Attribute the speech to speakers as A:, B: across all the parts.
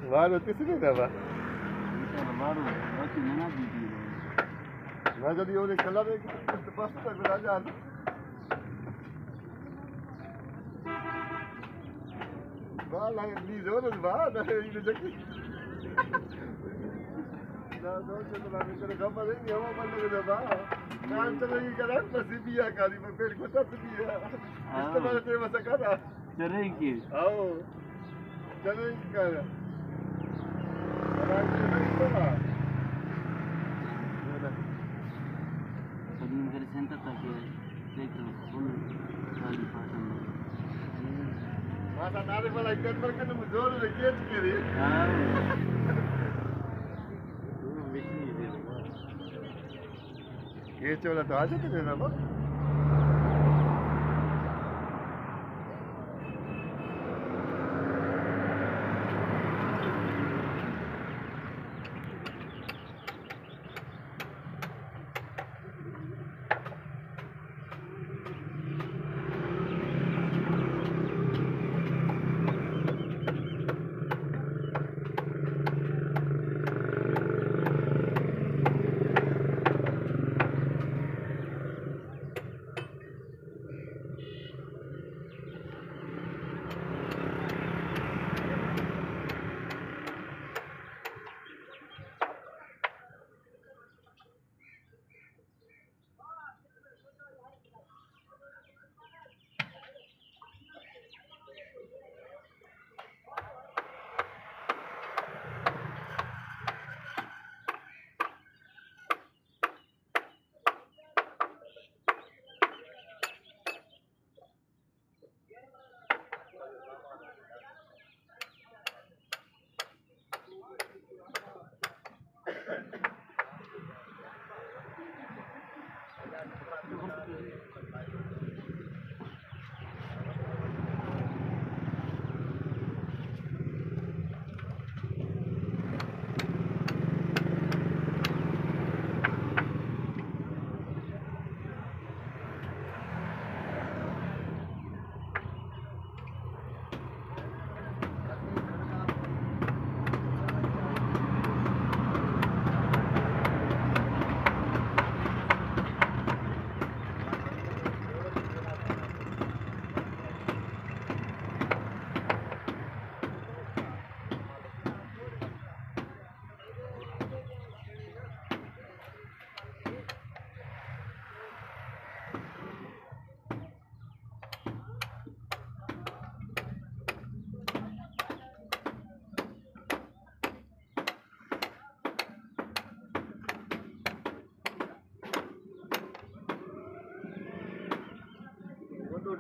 A: Baru tu sini dah, Pak.
B: Baru, berarti mana di?
A: Nah, jadi oleh kalau dia lepas tu tak belajar. Balang di zona bah, dah ini jadi. Dah tu lah kita gambar ini apa benda kita bah. Kan cari kan masih biar kali mampir kota biar. Istilah dia masa kana.
B: Sering ke?
A: Oh. Sering kana. Orang itu lah.
B: Pagin ka center tak ke? Dekho, full kali pasang.
A: Masa nari malah ikan mereka nemu zor le catch kiri. Catch वाला तो आज के देना बा.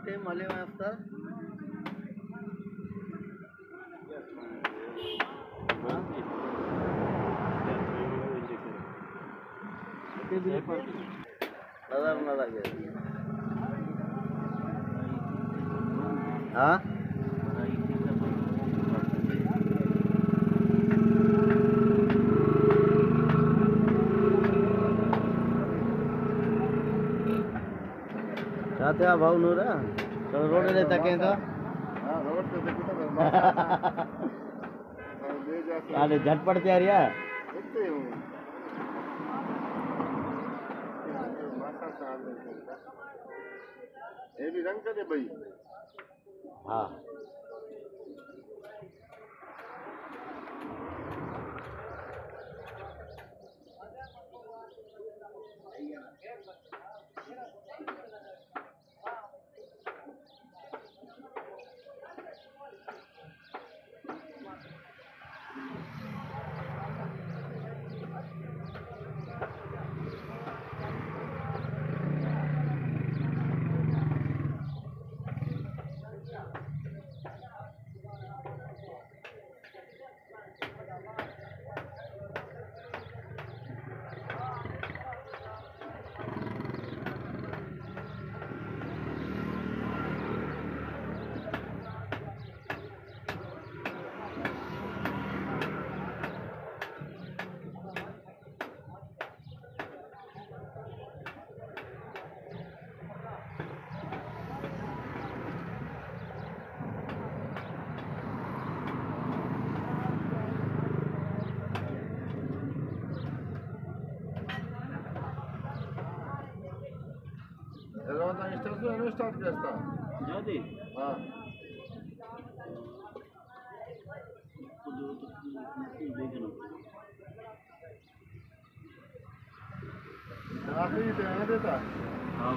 B: Time आले हुए after हाँ चाहते हैं भाव नूरा तो रोड ले तक तो
A: हाँ रोड तो देखो तो ले जा
B: अरे झटपट तैयार यार
A: देखते हूँ मासा साल ये भी रंग करे भाई
B: हाँ
A: నేను స్టార్ట్ చేస్తా
B: जाते
A: ఆ.
B: देखना
A: आखिरी देना देता
B: हाँ